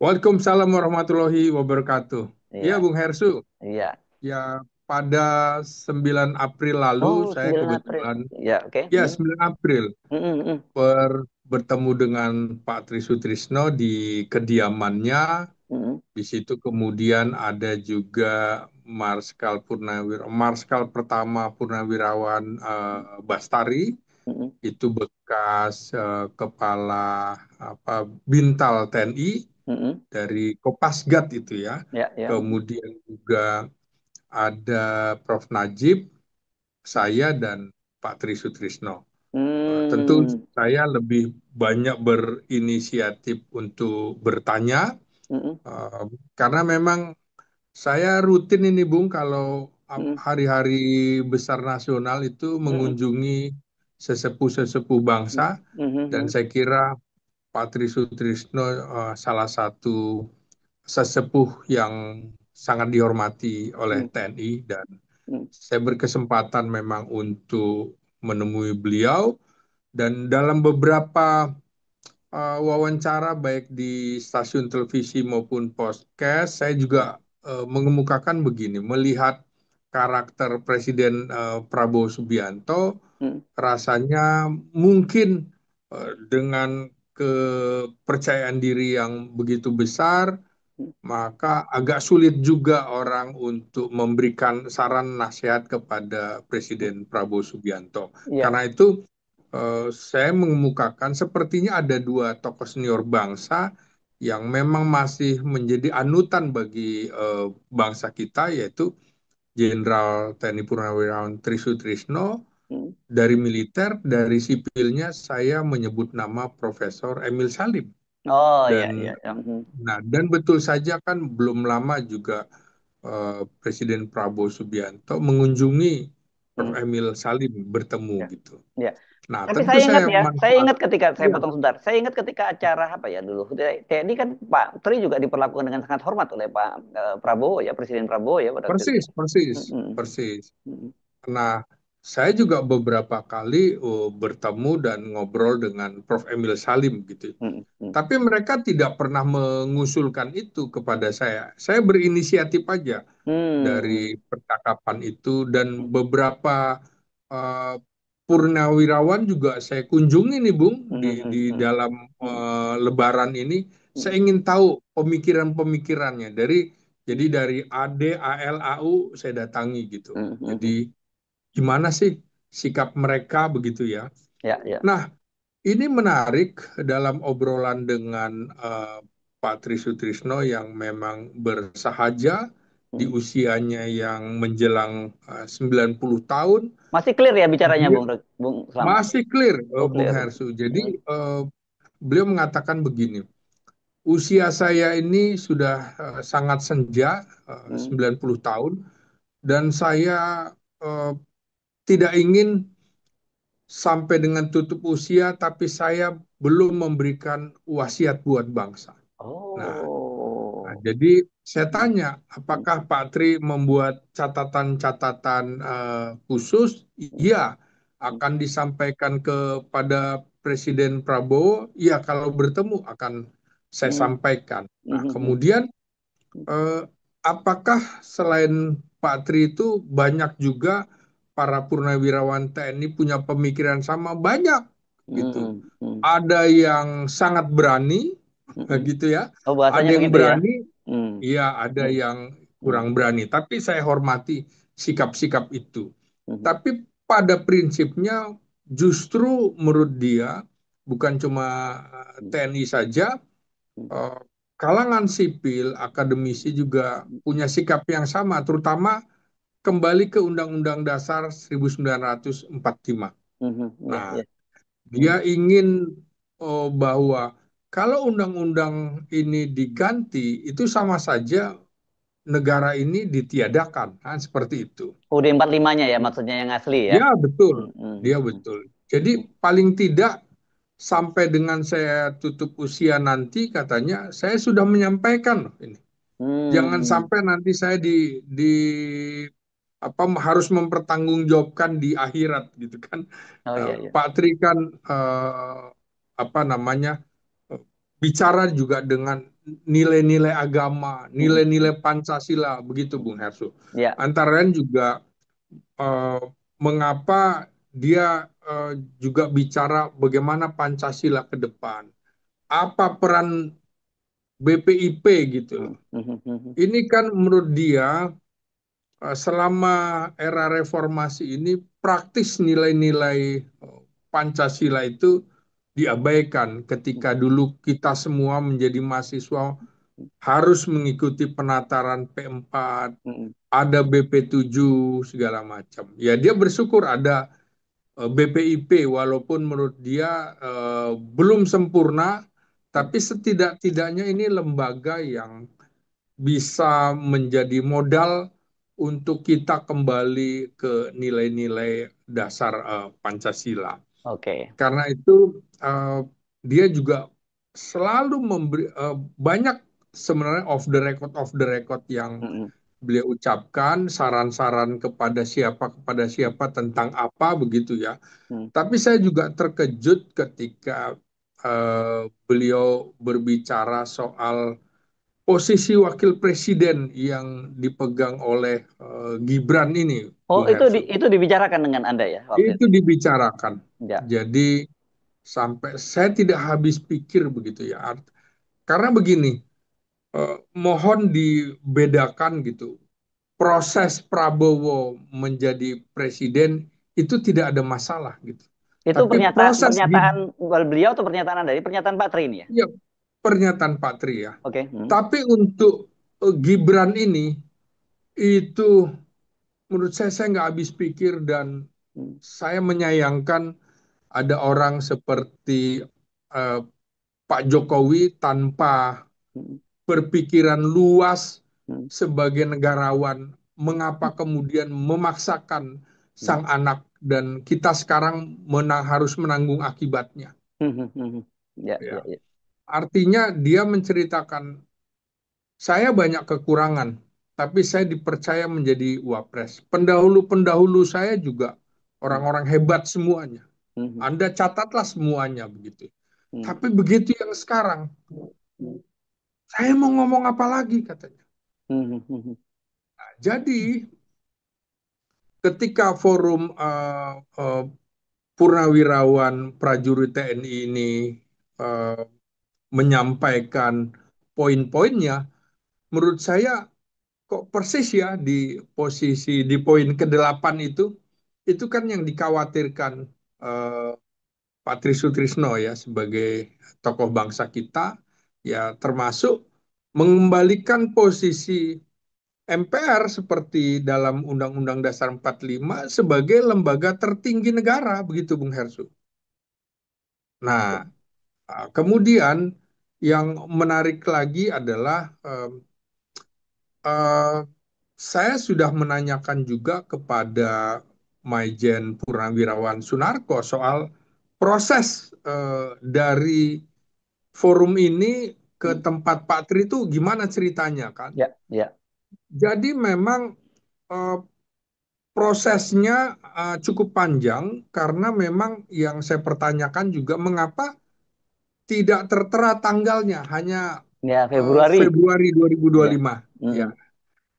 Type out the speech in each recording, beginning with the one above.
Waalaikumsalam warahmatullahi wabarakatuh. Ya, Iya, Bung Hersu. iya. Ya, pada 9 April lalu Oh, saya 9 April. kebetulan, Ya, oke. ya 9 April, Mm. bertemu dengan Pak Tri Sutrisno di kediamannya. Mm. Di situ kemudian ada juga Marskal pertama Purnawirawan Bastari, Mm. itu bekas kepala Bintal TNI Mm. dari Kopasgat itu ya. Ya, ya. Kemudian juga ada Prof. Najib, saya dan Pak Tri Sutrisno. Tentu Hmm. saya lebih banyak berinisiatif untuk bertanya, Mm. eh, karena memang saya rutin ini Bung kalau Mm. hari-hari besar nasional itu Mm. mengunjungi sesepuh-sesepuh Mm. bangsa, dan Mm. saya kira Pak Tri Sutrisno salah satu sesepuh yang sangat dihormati oleh Mm. TNI, dan Mm. saya berkesempatan memang untuk menemui beliau, dan dalam beberapa wawancara baik di stasiun televisi maupun podcast saya juga mengemukakan begini, melihat karakter Presiden Prabowo Subianto, Mm. rasanya mungkin dengan kepercayaan diri yang begitu besar, Mm. maka agak sulit juga orang untuk memberikan saran nasihat kepada Presiden Prabowo Subianto. Ya. Karena itu saya mengemukakan sepertinya ada dua tokoh senior bangsa yang memang masih menjadi anutan bagi bangsa kita, yaitu Jenderal TNI Purnawirawan Tri Sutrisno. Mm. Dari militer, dari sipilnya saya menyebut nama Profesor Emil Salim. Oh, ya, Dan ya, ya. Mm. dan betul saja kan belum lama juga Presiden Prabowo Subianto mengunjungi Prof. Mm. Emil Salim, bertemu Ya, gitu. ya. Nah, Tapi tentu saya saya manfaat. ingat ketika saya Ya, potong sebentar. Saya ingat ketika acara apa ya dulu. TNI kan Pak Tri juga diperlakukan dengan sangat hormat oleh Pak Prabowo ya, Presiden Prabowo ya pada waktu itu. persis, persis, Mm. Mm. persis. Mm. Nah, saya juga beberapa kali bertemu dan ngobrol dengan Prof. Emil Salim gitu. Mm. Mm. Tapi mereka tidak pernah mengusulkan itu kepada saya. Saya berinisiatif aja Hmm. dari percakapan itu, dan beberapa eh, purnawirawan juga saya kunjungi nih Bung di Hmm. Hmm. dalam Hmm. Lebaran ini. Hmm. Saya ingin tahu pemikiran-pemikirannya dari AD, AL, AU saya datangi gitu. Hmm. Hmm. Hmm. Jadi gimana sih sikap mereka begitu ya. Ya, ya. Nah, ini menarik dalam obrolan dengan Pak Tri Sutrisno yang memang bersahaja di Hmm. usianya yang menjelang 90 tahun. Masih clear ya bicaranya, Dia Bung Slam? masih clear, Oh, Bung clear. Hersu. Jadi Hmm. beliau mengatakan begini, usia saya ini sudah sangat senja, Hmm. 90 tahun, dan saya eh, tidak ingin sampai dengan tutup usia tapi saya belum memberikan wasiat buat bangsa. Nah, Oh. jadi saya Hmm. tanya, Hmm. apakah Pak Tri membuat catatan-catatan khusus? Hmm. Iya, akan disampaikan kepada Presiden Prabowo. Iya, kalau bertemu akan saya Hmm. sampaikan. Nah, Hmm. Hmm. kemudian eh, apakah selain Pak Tri itu banyak juga para purnawirawan TNI punya pemikiran sama? Banyak gitu. Hmm. Hmm. Ada yang sangat berani, Hmm. gitu ya. Oh, bahasanya Ada yang begitu ya. berani, Hmm. ya ada Hmm. yang Hmm. kurang berani. Tapi saya hormati sikap-sikap itu. Hmm. Tapi pada prinsipnya justru menurut dia bukan cuma Hmm. TNI saja, Hmm. eh, kalangan sipil, akademisi juga punya sikap yang sama, terutama kembali ke Undang-Undang Dasar 1945. Hmm. Ya, Nah, ya. Hmm. dia ingin bahwa kalau undang-undang ini diganti, itu sama saja negara ini ditiadakan, kan seperti itu. UUD 45-nya ya maksudnya yang asli ya. Dia betul, Hmm. Hmm. dia Hmm. betul. Jadi paling tidak sampai dengan saya tutup usia nanti, katanya saya sudah menyampaikan loh ini. Jangan Hmm. sampai nanti saya di apa harus mempertanggungjawabkan di akhirat gitu kan. Oh, iya, iya. Pak Tri kan apa namanya bicara juga dengan nilai-nilai agama, mm, nilai-nilai Pancasila, begitu Bung Hersu. ya, Antara lain juga eh, mengapa dia juga bicara bagaimana Pancasila ke depan, apa peran BPIP gitu mm, loh. mm, mm, Ini kan menurut dia selama era reformasi ini praktis nilai-nilai Pancasila itu diabaikan ketika dulu kita semua menjadi mahasiswa harus mengikuti penataran P4, mm, ada BP7 segala macam. Ya dia bersyukur ada BPIP walaupun menurut dia belum sempurna, mm. tapi setidak-tidaknya ini lembaga yang bisa menjadi modal untuk kita kembali ke nilai-nilai dasar Pancasila. Oke. Karena itu dia juga selalu memberi banyak sebenarnya off the record yang Mm, beliau ucapkan saran-saran kepada siapa tentang apa begitu ya. mm. Tapi saya juga terkejut ketika beliau berbicara soal posisi wakil presiden yang dipegang oleh Gibran ini, Oh, Bung Hersu. itu dibicarakan dengan Anda ya waktu Itu itu. dibicarakan. Ya. Jadi sampai saya tidak habis pikir begitu ya. Karena begini, mohon dibedakan gitu. Proses Prabowo menjadi presiden itu tidak ada masalah gitu. Itu Tapi pernyataan proses pernyataan beliau atau pernyataan Anda? Ini pernyataan Pak Tri ini ya. ya, pernyataan Pak Tri ya. Oke. Mm, Tapi untuk Gibran ini itu menurut saya nggak habis pikir dan mm, saya menyayangkan ada orang seperti eh, Pak Jokowi tanpa mm, berpikiran luas mm, sebagai negarawan, mengapa kemudian memaksakan mm, sang anak dan kita sekarang harus menanggung akibatnya. mm, mm. Ya, Ya, ya, ya. artinya dia menceritakan saya banyak kekurangan, tapi saya dipercaya menjadi wapres. Pendahulu-pendahulu saya juga Mm, orang-orang hebat semuanya. mm, Anda catatlah semuanya begitu. mm, Tapi begitu yang sekarang, mm, saya mau ngomong apa lagi katanya. mm, mm, Jadi ketika forum purnawirawan prajurit TNI ini uh, menyampaikan poin-poinnya, menurut saya kok persis ya di posisi di poin ke-8 itu kan yang dikhawatirkan uh, Pak Tri Sutrisno ya sebagai tokoh bangsa kita ya termasuk mengembalikan posisi MPR seperti dalam Undang-Undang Dasar 45 sebagai lembaga tertinggi negara begitu Bung Hersu. Nah, kemudian yang menarik lagi adalah eh, saya sudah menanyakan juga kepada Maijen Purnawirawan Sunarko soal proses dari forum ini ke mm. tempat Pak Tri itu gimana ceritanya kan? Ya, ya. Jadi memang eh, prosesnya cukup panjang karena memang yang saya pertanyakan juga mengapa tidak tertera tanggalnya hanya Ya, Februari. Februari Ya. 2025 ya.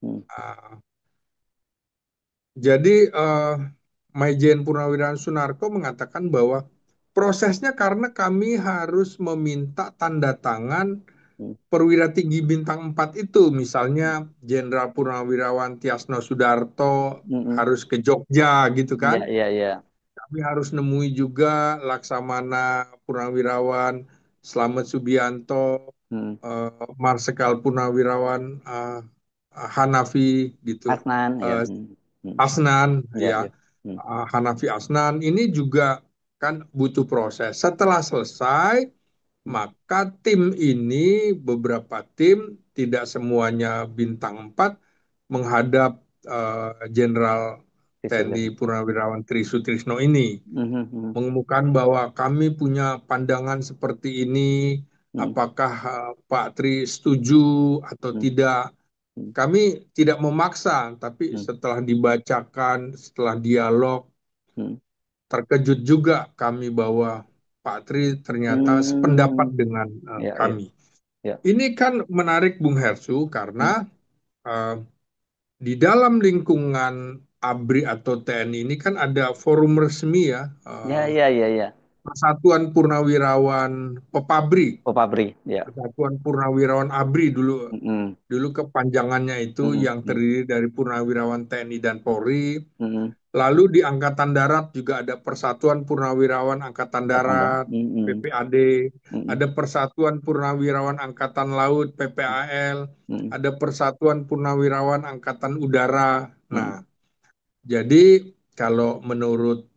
Mm, mm, Ah, jadi Maijen Purnawirawan Sunarko mengatakan bahwa prosesnya karena kami harus meminta tanda tangan mm, perwira tinggi bintang 4 itu, misalnya Jenderal Purnawirawan Tiasno Sudarto mm, mm. harus ke Jogja gitu kan. Ya, ya, ya. Kami harus nemui juga Laksamana Purnawirawan Slamet Subianto, Mm. Marsikal Purnawirawan Hanafi gitu, Asnan, ya. eh, Mm, mm. Asnan Ya, ya, ya. Mm, Hanafi Asnan ini juga kan butuh proses. Setelah selesai, mm. maka tim ini beberapa tim tidak semuanya bintang 4 menghadap Jenderal Visual. TNI Purnawirawan Tri Sutrisno ini Mhm, mhm, mengemukakan bahwa kami punya pandangan seperti ini, mhm, apakah Pak Tri setuju atau mhm, tidak. mhm, Kami tidak memaksa, tapi mhm, setelah dibacakan, setelah dialog, mhm. terkejut juga kami bahwa Pak Tri ternyata sependapat Hmm, dengan ya, ya. kami. ya. ini kan menarik Bung Hersu karena Hmm. eh, di dalam lingkungan ABRI atau TNI ini kan ada forum resmi ya, Ya, ya, ya, ya. Persatuan Purnawirawan Pepabri, Oh, pabrik, ya. Persatuan Purnawirawan ABRI dulu. Mm-mm. Dulu kepanjangannya itu Mm-mm. yang Mm. terdiri dari Purnawirawan TNI dan Polri. Mm-mm. Lalu di Angkatan Darat juga ada Persatuan Purnawirawan Angkatan Angkatan darat. Darat, Mm-mm. PPAD. Mm-mm. Ada Persatuan Purnawirawan Angkatan Laut, PPAL. Mm-mm. Ada Persatuan Purnawirawan Angkatan Udara. Nah, Mm-mm. jadi kalau menurut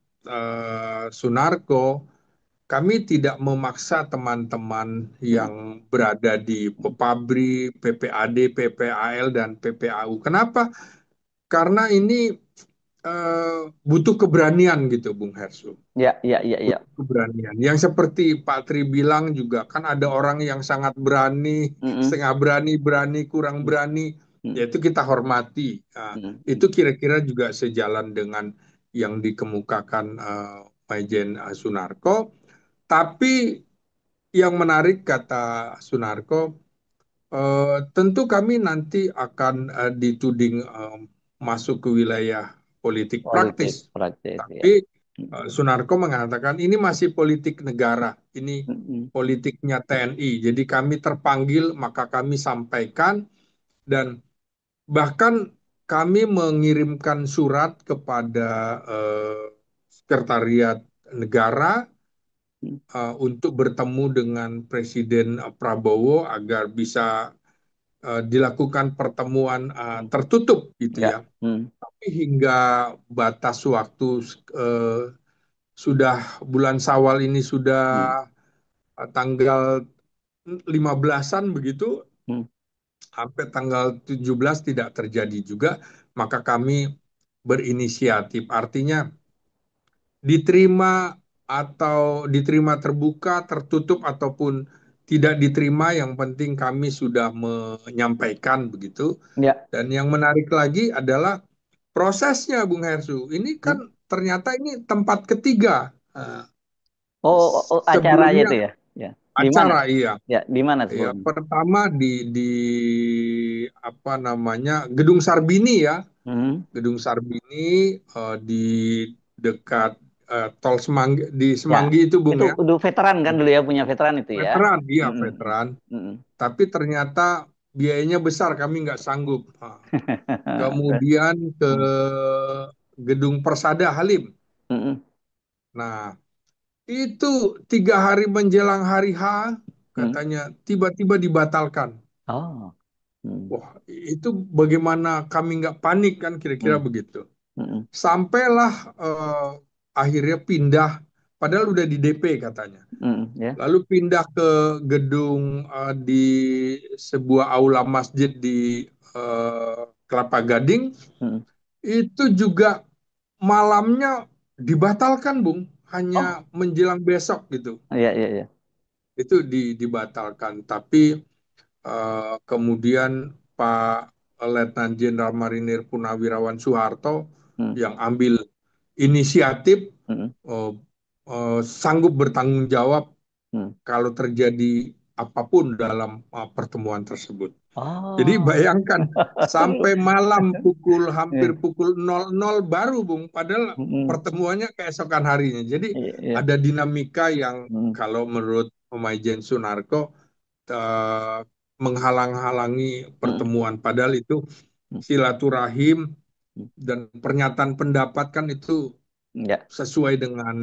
Sunarko, kami tidak memaksa teman-teman Mm-mm. yang berada di Pepabri, PPAD, PPAL, dan PPAU. Kenapa? Karena ini butuh keberanian gitu, Bung Hersu. Ya, ya, ya, ya. Butuh keberanian. Yang seperti Pak Tri bilang juga, kan ada orang yang sangat berani, Mm-mm. setengah berani, berani, kurang berani. Mm-mm. Yaitu kita hormati. Nah, itu Mm-mm. kira-kira juga sejalan dengan yang dikemukakan Maijen Sunarko. Tapi yang menarik kata Sunarko, tentu kami nanti akan dituding masuk ke wilayah politik praktis. Politik praktis, ya. Tapi Sunarko mengatakan ini masih politik negara, ini Mm-mm. politiknya TNI. Jadi kami terpanggil, maka kami sampaikan, dan bahkan kami mengirimkan surat kepada Sekretariat Negara untuk bertemu dengan Presiden Prabowo agar bisa dilakukan pertemuan Mm. tertutup gitu Ya. ya. Mm. Tapi hingga batas waktu eh, sudah bulan Syawal ini sudah Mm. tanggal 15-an begitu, Mm. sampai tanggal 17 tidak terjadi juga, maka kami berinisiatif. Artinya diterima atau diterima terbuka, tertutup ataupun tidak diterima, yang penting kami sudah menyampaikan begitu. Ya. Dan yang menarik lagi adalah prosesnya, Bung Hersu. Ini Mm. kan ternyata ini tempat ketiga. Oh, oh, oh, acaranya Sebelumnya itu ya. Ya. Di mana? acara, iya. Ya, di mana Ya, sebelumnya? pertama di apa namanya, Gedung Sarbini ya. Mm. Gedung Sarbini di dekat Tol Semanggi, di Ya. Semanggi itu, Bung Itu ya. udah veteran kan dulu ya, punya veteran itu ya. Veteran, iya Mm-mm. veteran. Mm-mm. Tapi ternyata biayanya besar, kami nggak sanggup. Kemudian ke Mm. Gedung Persada Halim. Mm-mm. Nah, itu 3 hari menjelang hari H, Mm. katanya tiba-tiba dibatalkan. Oh. Mm. Wah, itu bagaimana kami nggak panik kan, kira-kira Mm. begitu. Mm-mm. Sampailah akhirnya pindah, padahal udah di DP katanya. Mm-mm. Ya. Lalu pindah ke gedung di sebuah aula masjid di Kelapa Gading, Mm. itu juga malamnya dibatalkan, Bung, Oh. hanya menjelang besok gitu. Iya, iya, iya. Itu dibatalkan. Tapi kemudian Pak Letnan Jenderal Marinir Purnawirawan Soeharto Mm. yang ambil inisiatif, Mm-mm. eh, sanggup bertanggung jawab Mm. kalau terjadi apapun dalam pertemuan tersebut. Jadi Oh. bayangkan sampai malam hampir Iya. pukul 00 baru, Bung, padahal Mm-mm. pertemuannya keesokan harinya. Jadi Iya, iya. ada dinamika yang Mm. kalau menurut Maijen Sunarko eh, menghalang-halangi Mm. pertemuan. Padahal itu Mm. silaturahim Mm. dan pernyataan pendapat kan itu Ya. sesuai dengan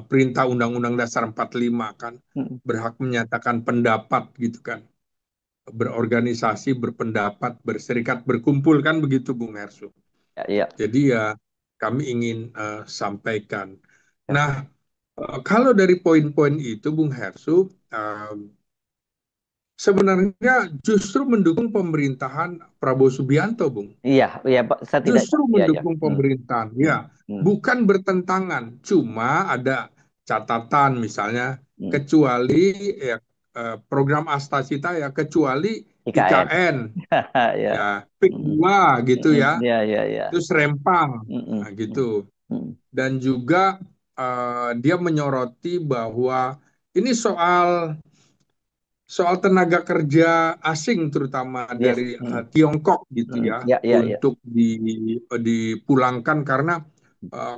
perintah Undang-Undang Dasar 45 kan, Mm. berhak menyatakan pendapat gitu kan, berorganisasi, berpendapat, berserikat, berkumpul kan begitu, Bung Hersu. Ya, iya. Jadi ya kami ingin sampaikan. Ya. Nah, kalau dari poin-poin itu, Bung Hersu, sebenarnya justru mendukung pemerintahan Prabowo Subianto, Bung. Iya, iya, Pak. Saya tidak. Justru Iya, iya. mendukung Mm. pemerintahan, Mm. ya, Mm. bukan bertentangan. Cuma ada catatan, misalnya, Mm. kecuali ya, program Astasita ya, kecuali IKN. IKN, Ya. ya, PIK Mm. 2 gitu Mm. ya, Iya, iya, iya. terus Rempang, Mm. nah, Mm. gitu. Mm. Dan juga dia menyoroti bahwa ini soal soal tenaga kerja asing terutama Yes. dari Tiongkok gitu ya Ya, ya, ya. untuk dipulangkan karena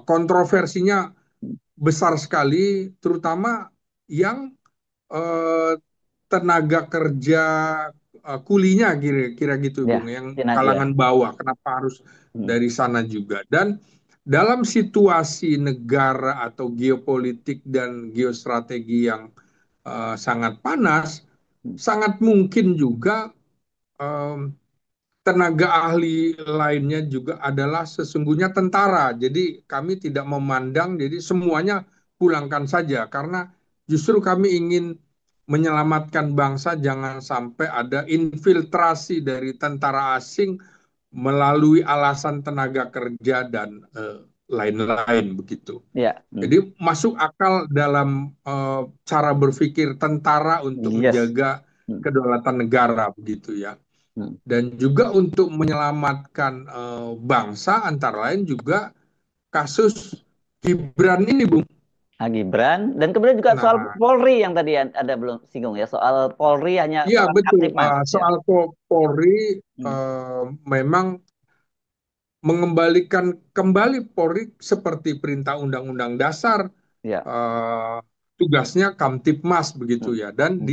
kontroversinya besar sekali terutama yang eh, tenaga kerja kulinya kira-kira gitu Bung Ya, yang Cina, kalangan ya. bawah kenapa harus Hmm. dari sana juga dan dalam situasi negara atau geopolitik dan geostrategi yang sangat panas Hmm. sangat mungkin juga em, tenaga ahli lainnya juga adalah sesungguhnya tentara. Jadi kami tidak memandang, jadi semuanya pulangkan saja karena justru kami ingin menyelamatkan bangsa jangan sampai ada infiltrasi dari tentara asing melalui alasan tenaga kerja dan lain-lain begitu. Ya. Hmm. Jadi masuk akal dalam cara berpikir tentara untuk Yes. menjaga Hmm. kedaulatan negara begitu ya Hmm. dan juga untuk menyelamatkan bangsa antara lain juga kasus Gibran ini Bung. Nah, Gibran dan kemudian juga soal Nah, Polri yang tadi ada belum singgung ya soal Polri hanya iya perangkap betul. Kamtipmas ya. Soal Polri Hmm. memang mengembalikan kembali Polri seperti perintah Undang-Undang Dasar Ya. eh, tugasnya Kamtipmas begitu Hmm. ya dan Hmm.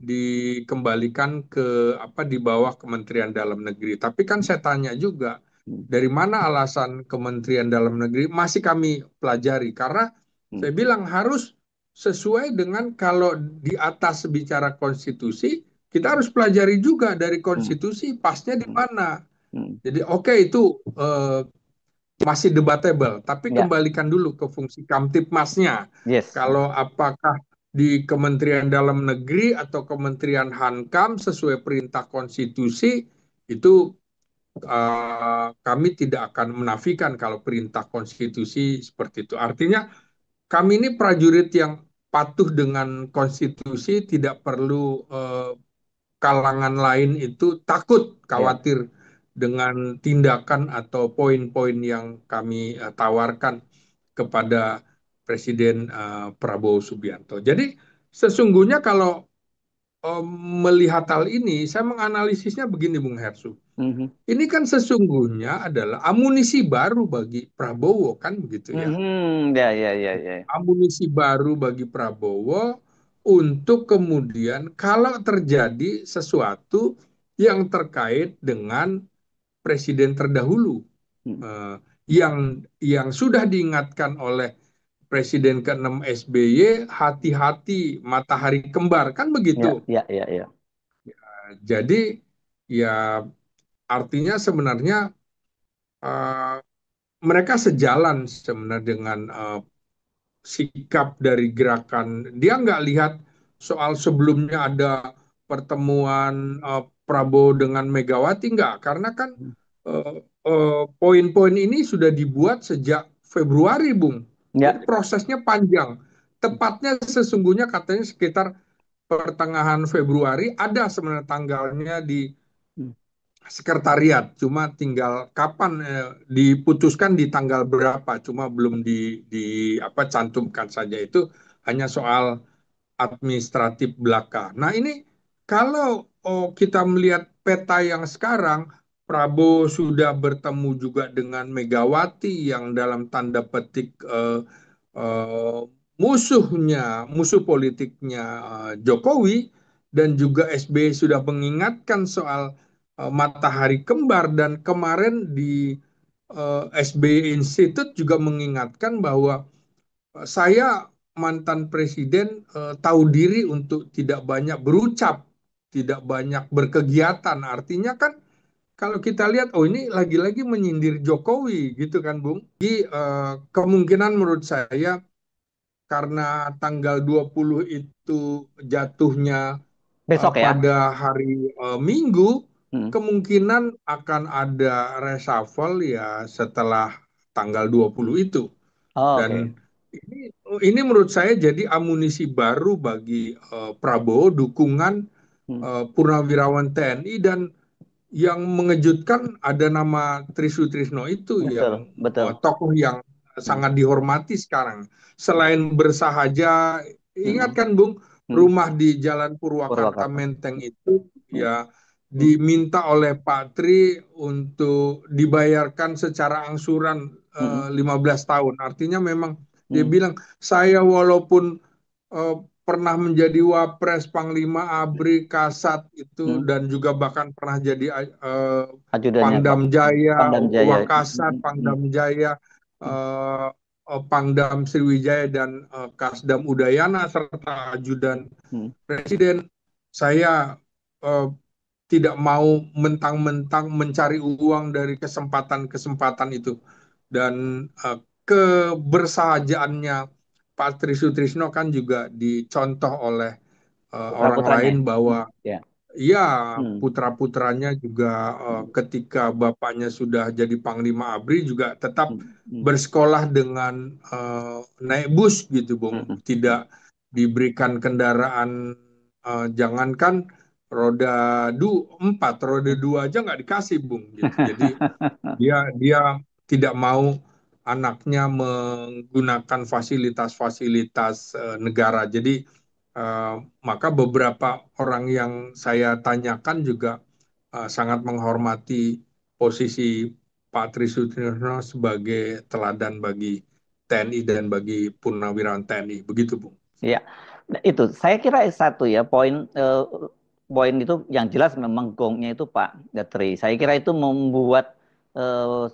dikembalikan ke apa di bawah Kementerian Dalam Negeri. Tapi kan saya tanya juga Hmm. dari mana alasan Kementerian Dalam Negeri masih kami pelajari karena Hmm. saya bilang harus sesuai dengan kalau di atas bicara konstitusi kita harus pelajari juga dari Hmm. konstitusi pasnya di Hmm. mana. Hmm. Jadi oke itu masih debatable, tapi Ya. kembalikan dulu ke fungsi Kamtipmasnya. Yes. Kalau apakah di Kementerian Dalam Negeri atau Kementerian Hankam sesuai perintah konstitusi itu kami tidak akan menafikan kalau perintah konstitusi seperti itu. Artinya kami ini prajurit yang patuh dengan konstitusi, tidak perlu kalangan lain itu takut, Ya. khawatir dengan tindakan atau poin-poin yang kami tawarkan kepada Presiden Prabowo Subianto. Jadi sesungguhnya kalau melihat hal ini, saya menganalisisnya begini, Bung Hersu. Mhm. Ini kan sesungguhnya adalah amunisi baru bagi Prabowo, kan begitu ya. Mhm. Ya, ya, ya, ya. Amunisi baru bagi Prabowo untuk kemudian kalau terjadi sesuatu yang terkait dengan presiden terdahulu Hmm. eh, yang sudah diingatkan oleh Presiden ke-6 SBY hati-hati matahari kembar kan Ya, begitu. ya, ya, ya. Jadi ya artinya sebenarnya eh, mereka sejalan sebenarnya dengan sikap dari gerakan. Dia nggak lihat soal sebelumnya ada pertemuan Prabowo dengan Megawati nggak, karena kan Hmm. poin-poin ini sudah dibuat sejak Februari, Bung. Jadi Ya. prosesnya panjang. Tepatnya sesungguhnya katanya sekitar pertengahan Februari ada sebenarnya tanggalnya di Hmm. sekretariat, cuma tinggal kapan diputuskan di tanggal berapa, cuma belum apa cantumkan saja itu hanya soal administratif belaka. Nah ini kalau kita melihat peta yang sekarang, Prabowo sudah bertemu juga dengan Megawati yang dalam tanda petik eh, musuh politiknya Jokowi dan juga SBY sudah mengingatkan soal matahari kembar dan kemarin di SBY Institute juga mengingatkan bahwa saya mantan presiden tahu diri untuk tidak banyak berucap, tidak banyak berkegiatan. Artinya kan kalau kita lihat, oh ini lagi-lagi menyindir Jokowi gitu kan, Bung. Jadi kemungkinan menurut saya karena tanggal 20 itu jatuhnya Besok ya. pada hari Minggu, Hmm. kemungkinan akan ada reshuffle ya setelah tanggal 20 itu. Oh, oke. Dan ini menurut saya jadi amunisi baru bagi Prabowo, dukungan Hmm. Purnawirawan TNI dan yang mengejutkan ada nama Trisutrisno itu Betul, yang betul. tokoh yang Hmm. sangat dihormati sekarang. Selain bersahaja, ingat Hmm. kan Bung, Hmm. rumah di Jalan Purwakarta Purwakarta. Menteng itu Hmm. ya Hmm. diminta oleh Pak Tri untuk dibayarkan secara angsuran Hmm. 15 tahun. Artinya memang dia Hmm. bilang, saya walaupun eh, pernah menjadi Wapres, Panglima ABRI, Kasat itu, Hmm. dan juga bahkan pernah jadi Ajudannya Pak Pangdam Jaya, Pangdam Jaya. Wakasat, Hmm. Hmm. Pangdam Jaya, Hmm. eh, Pangdam Sriwijaya, dan Kasdam Udayana, serta ajudan Hmm. Presiden. Saya eh, tidak mau mentang-mentang mencari uang dari kesempatan-kesempatan itu. Dan kebersahajaannya Pak Tri Sutrisno kan juga dicontoh oleh orang Putra-putranya. lain Hmm. bahwa Ya. ya Hmm. putra-putranya juga Hmm. ketika bapaknya sudah jadi Panglima ABRI juga tetap Hmm. Hmm. bersekolah dengan naik bus gitu, Bung. Hmm. Tidak Hmm. diberikan kendaraan, jangankan roda empat, roda Hmm. dua aja nggak dikasih, Bung. Gitu. Jadi dia dia tidak mau anaknya menggunakan fasilitas-fasilitas negara. Jadi eh, maka beberapa orang yang saya tanyakan juga sangat menghormati posisi Pak Tri Sutrisno sebagai teladan bagi TNI dan bagi purnawirawan TNI. Begitu, Bung. Ya, nah, itu saya kira satu ya poin itu yang jelas memang gongnya itu Pak Gatri. Saya kira itu membuat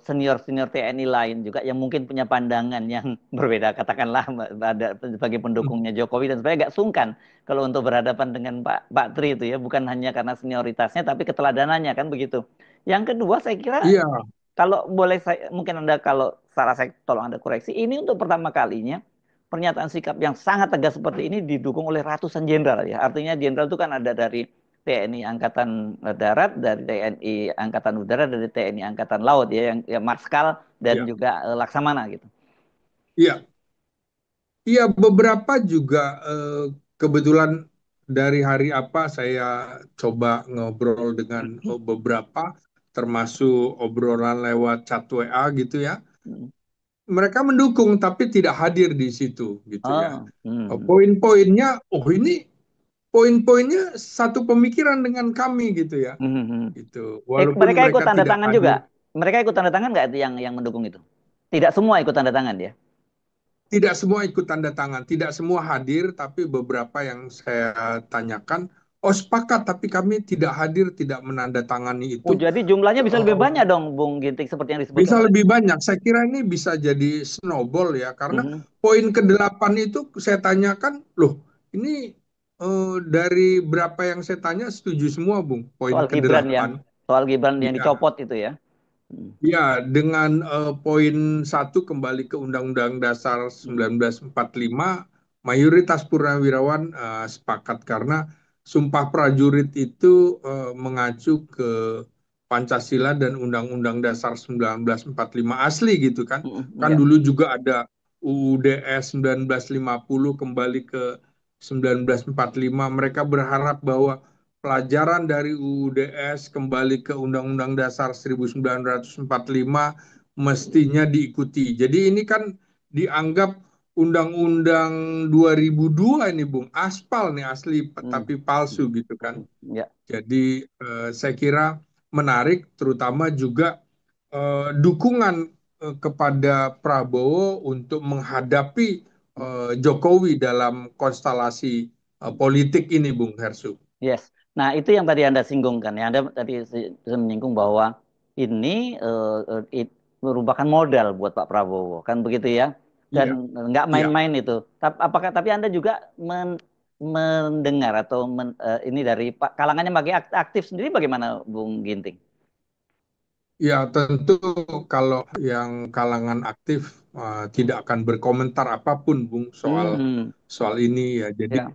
senior-senior TNI lain juga yang mungkin punya pandangan yang berbeda, katakanlah ada sebagai pendukungnya Jokowi dan saya agak sungkan kalau untuk berhadapan dengan Pak Tri itu ya, bukan hanya karena senioritasnya tapi keteladanannya kan begitu. Yang kedua saya kira Iya, kalau boleh saya, mungkin Anda kalau salah saya tolong Anda koreksi. Ini untuk pertama kalinya pernyataan sikap yang sangat tegas seperti ini didukung oleh ratusan jenderal ya. Artinya jenderal itu kan ada dari TNI Angkatan Darat, dari TNI Angkatan Udara, dari TNI Angkatan Laut ya, yang ya, Marskal dan iya, juga Laksamana gitu. iya. Iya, beberapa juga kebetulan dari hari apa saya coba ngobrol dengan beberapa, termasuk obrolan lewat chat WA gitu ya. Hmm. Mereka mendukung tapi tidak hadir di situ gitu ya. Oh, hmm. Poin-poinnya, oh ini poin-poinnya satu pemikiran dengan kami gitu ya. Hmm. Hmm. Gitu. Walaupun Mereka ikut mereka tanda tidak tangan hadir. juga. Mereka ikut tanda tangan nggak itu yang mendukung itu? Tidak semua ikut tanda tangan ya. Tidak semua ikut tanda tangan, tidak semua hadir, tapi beberapa yang saya tanyakan, oh sepakat, tapi kami tidak hadir, tidak menandatangani Oh, itu. jadi jumlahnya bisa lebih Eh, banyak dong, Bung Ginting, seperti yang disebutkan Bisa oleh. lebih banyak. Saya kira ini bisa jadi snowball ya, karena Mhm. poin ke-8 itu saya tanyakan, loh ini dari berapa yang saya tanya setuju semua, Bung, poin Soal Gibran ya, ke-8. soal Gibran yang Ya, dicopot itu ya. Hmm. ya, dengan poin satu kembali ke Undang-Undang Dasar Hmm. 1945, mayoritas purnawirawan sepakat karena Sumpah Prajurit itu mengacu ke Pancasila dan Undang-Undang Dasar 1945 asli gitu kan. Hmm. Kan Ya. dulu juga ada UUDS 1950 kembali ke 1945. Mereka berharap bahwa pelajaran dari UUDS kembali ke Undang-Undang Dasar 1945 mestinya diikuti. Jadi ini kan dianggap Undang-Undang 2002 ini, Bung, aspal nih, asli Hmm. tapi palsu Hmm. gitu kan. Hmm. Ya. Jadi saya kira menarik, terutama juga dukungan kepada Prabowo untuk menghadapi Jokowi dalam konstelasi politik ini, Bung Hersu. Yes. Nah, itu yang tadi Anda singgungkan ya. Anda tadi menyinggung bahwa ini merupakan modal buat Pak Prabowo, kan begitu ya. Dan Iya, nggak iya. main-main itu. Tapi Anda juga mendengar atau ini dari kalangan yang bagi aktif sendiri bagaimana Bung Ginting? Ya, tentu kalau yang kalangan aktif tidak akan berkomentar apapun, Bung, soal Hmm. soal ini ya. Jadi Ya.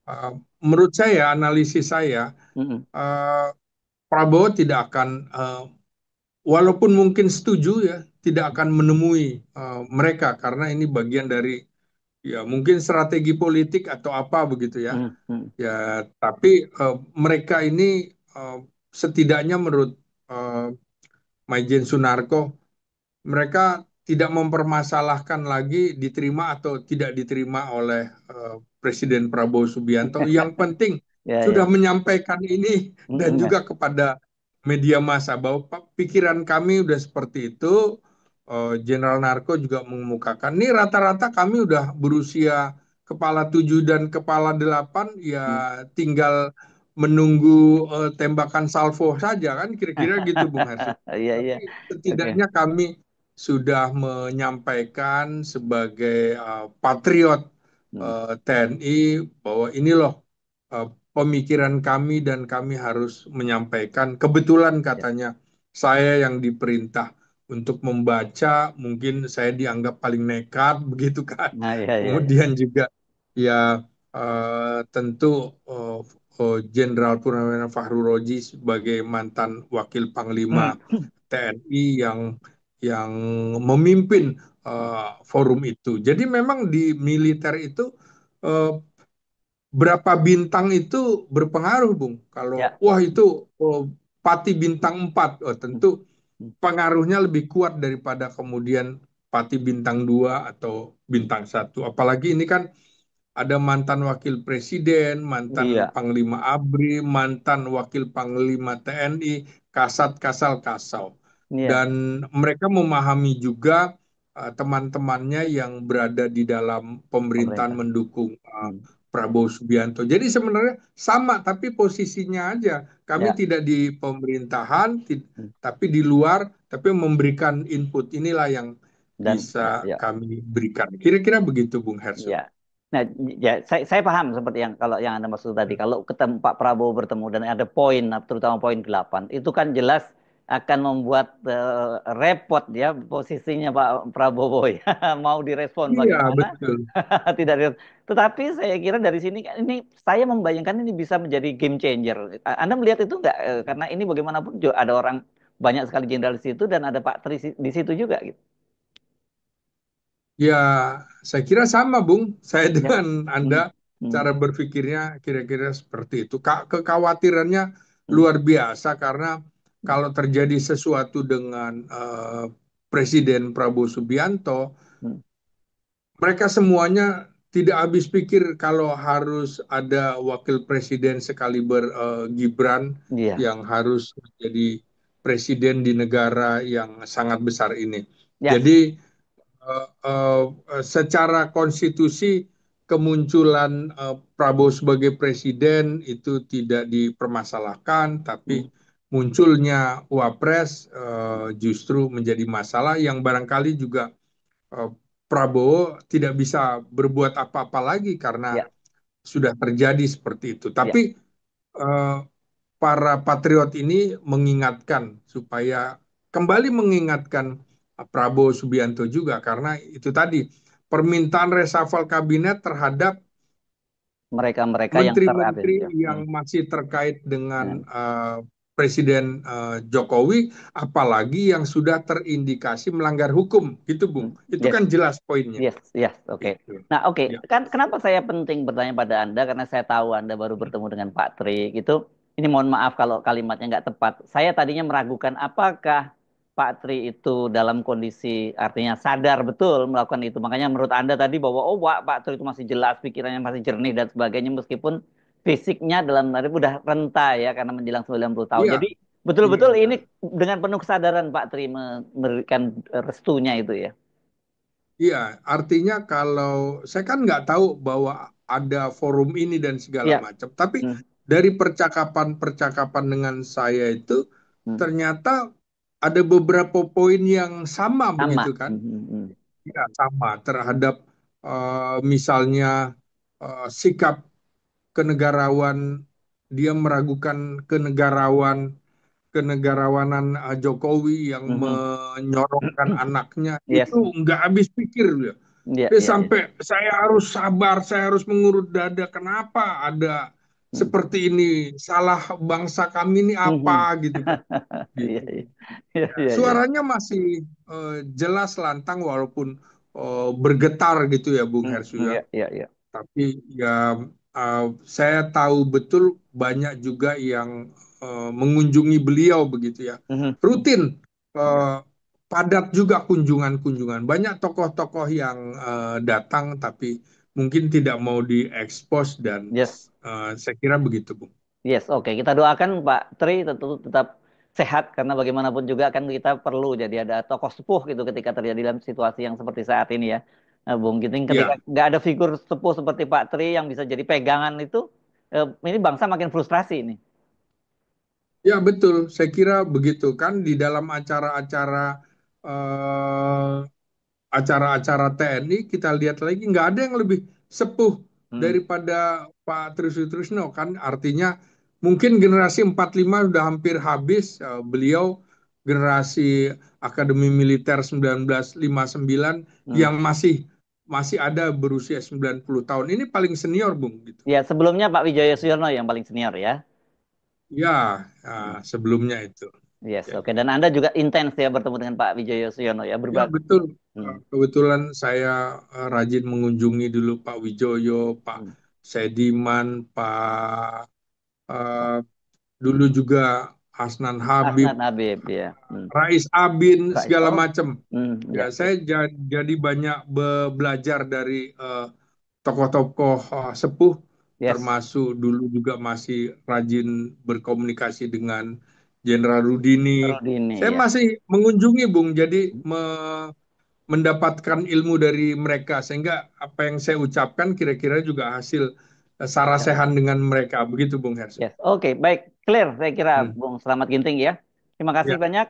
uh, menurut saya, analisis saya, Hmm. uh, Prabowo tidak akan, walaupun mungkin setuju ya, tidak akan menemui mereka karena ini bagian dari ya mungkin strategi politik atau apa begitu ya. Hmm. Hmm. Ya, tapi mereka ini uh, setidaknya menurut uh, Maijen Sunarko, mereka tidak mempermasalahkan lagi diterima atau tidak diterima oleh Presiden Prabowo Subianto. Yang penting Ya, sudah ya. menyampaikan ini dan Mm-mm, ya. juga kepada media massa bahwa pikiran kami udah seperti itu. Jenderal Narko juga mengemukakan, nih rata-rata kami udah berusia kepala 7 dan kepala 8, Mm. ya tinggal menunggu tembakan salvo saja kan, kira-kira gitu Bung Hersu. Iya, iya. Tapi Oke. setidaknya kami sudah menyampaikan sebagai patriot Mm. TNI bahwa ini loh pemikiran kami dan kami harus menyampaikan. Kebetulan Ya. katanya saya yang diperintah untuk membaca, mungkin saya dianggap paling nekat begitu kan. Nah, iya, iya, iya. Kemudian juga ya tentu Jenderal Purnawirawan Fahru Roji sebagai mantan Wakil Panglima TNI yang memimpin forum itu. Jadi memang di militer itu eh, berapa bintang itu berpengaruh, Bung. Kalau Ya. wah itu Pati bintang 4, Mm, tentu mm. pengaruhnya lebih kuat daripada kemudian Pati bintang 2 atau bintang 1. Apalagi ini kan ada mantan wakil presiden, mantan Iya, panglima ABRI, mantan wakil panglima TNI, Kasat Kasal Kasau. iya. Dan mereka memahami juga teman-temannya yang berada di dalam pemerintahan Pemerintah. mendukung Mm. Prabowo Subianto. Jadi sebenarnya sama, tapi posisinya aja. Kami Ya. tidak di pemerintahan, Mm. tapi di luar, tapi memberikan input. Inilah yang Dan ya, bisa ya. kami berikan. Kira-kira begitu, Bung Herso. Ya. Nah, ya saya paham seperti yang kalau yang Anda maksud tadi. Kalau ketemu Pak Prabowo bertemu dan ada poin, terutama poin 8 itu kan jelas akan membuat repot ya posisinya Pak Prabowo ya. Mau direspon Iya, bagaimana? betul. Tidak direspon. Tetapi saya kira dari sini kan ini saya membayangkan ini bisa menjadi game changer. Anda melihat itu enggak? Karena ini bagaimanapun juga ada orang banyak sekali jenderal di situ dan ada Pak Tri di situ juga gitu. Ya, saya kira sama, Bung. Saya Ya. dengan Anda Hmm. Hmm. cara berpikirnya kira-kira seperti itu. Kekhawatirannya Hmm. luar biasa karena Hmm. kalau terjadi sesuatu dengan Presiden Prabowo Subianto, Hmm. mereka semuanya tidak habis pikir kalau harus ada wakil presiden sekaliber Gibran Iya. yang harus menjadi presiden di negara yang sangat besar ini. Yes. Jadi secara konstitusi kemunculan Prabowo sebagai presiden itu tidak dipermasalahkan, Hmm. tapi munculnya Wapres justru menjadi masalah yang barangkali juga eh, Prabowo tidak bisa berbuat apa-apa lagi karena Ya. sudah terjadi seperti itu. Ya. Tapi eh, para patriot ini mengingatkan supaya kembali mengingatkan Prabowo Subianto juga karena itu tadi permintaan reshuffle kabinet terhadap Mereka-mereka yang terapin menteri-menteri ya. yang masih terkait dengan Dengan Presiden Jokowi, apalagi yang sudah terindikasi melanggar hukum, gitu Bung. hmm. Itu Yes. kan jelas poinnya. Yes, yes, oke. Itu. Nah, oke. Ya. Kan kenapa saya penting bertanya pada Anda karena saya tahu Anda baru bertemu dengan Pak Tri. Ini mohon maaf kalau kalimatnya nggak tepat. Saya tadinya meragukan apakah Pak Tri itu dalam kondisi artinya sadar betul melakukan itu. Makanya menurut Anda tadi bahwa oh Pak Tri itu masih jelas, pikirannya masih jernih dan sebagainya meskipun fisiknya dalam arti udah renta ya karena menjelang 90 tahun. Iya, Jadi iya, betul-betul iya. ini dengan penuh kesadaran Pak Tri memberikan restunya itu ya. Iya, artinya kalau saya kan nggak tahu bahwa ada forum ini dan segala Iya. macam, tapi Hmm. dari percakapan-percakapan dengan saya itu Hmm. ternyata ada beberapa poin yang sama begitu Sama. kan? Hmm. Hmm. Hmm. Ya, sama Hmm. terhadap misalnya sikap kenegarawan, dia meragukan kenegarawanan Jokowi yang Hmm. Hmm. menyorongkan anaknya itu Yes. nggak habis pikir dia. Iya, Dia iya, iya. sampai saya harus sabar, saya harus mengurut dada. Kenapa ada Hmm. seperti ini? Salah bangsa kami ini Hmm. apa Hmm. gitu kan? Iya, Gitu. iya. Iya, iya, iya. Suaranya masih jelas lantang walaupun bergetar gitu ya Bung Hmm. Hersu ya. Iya, iya, iya. Tapi ya saya tahu betul banyak juga yang mengunjungi beliau begitu ya. Hmm. Hmm. Rutin Iya. eh, padat juga kunjungan-kunjungan. Banyak tokoh-tokoh yang datang tapi mungkin tidak mau diekspos dan Yes. saya kira begitu, Bung. Yes, oke. Kita doakan Pak Tri tentu tetap sehat karena bagaimanapun juga kan kita perlu jadi ada tokoh sepuh gitu ketika terjadi dalam situasi yang seperti saat ini ya. Bung Ginting ketika Ya, nggak ada figur sepuh seperti Pak Tri yang bisa jadi pegangan itu, ini bangsa makin frustrasi ini. ya betul. Saya kira begitu kan di dalam acara-acara eh, acara-acara TNI kita lihat lagi nggak ada yang lebih sepuh Hmm. daripada Pak Tri Sutrisno kan artinya mungkin generasi 45 sudah hampir habis beliau generasi Akademi Militer 1959 Hmm. yang masih masih ada berusia 90 tahun ini paling senior Bung gitu. Ya, sebelumnya Pak Wijoyo Suyono yang paling senior ya. Ya, Hmm. sebelumnya itu. Yes, Ya, oke. Dan Anda juga intens ya bertemu dengan Pak Wijoyo Suyono ya, ya berbagi. betul. Hmm. Kebetulan saya rajin mengunjungi dulu Pak Wijoyo, Pak Hmm. Sediman, Pak eh, dulu juga Hasnan Habib, Asnat Habib ya. Hmm. Rais Abin, Rais. segala Oh, macam. hmm, Ya, ya, ya. saya jadi banyak belajar dari tokoh-tokoh sepuh, Yes, termasuk dulu juga masih rajin berkomunikasi dengan Jenderal Rudini. Rudini Saya ya. masih mengunjungi, Bung, jadi mendapatkan ilmu dari mereka, sehingga apa yang saya ucapkan kira-kira juga hasil Ya. sarasehan dengan mereka. Begitu, Bung Hersen. Yes, oke, baik, clear saya kira Hmm. Bung Selamat Ginting ya. Terima kasih Ya. banyak.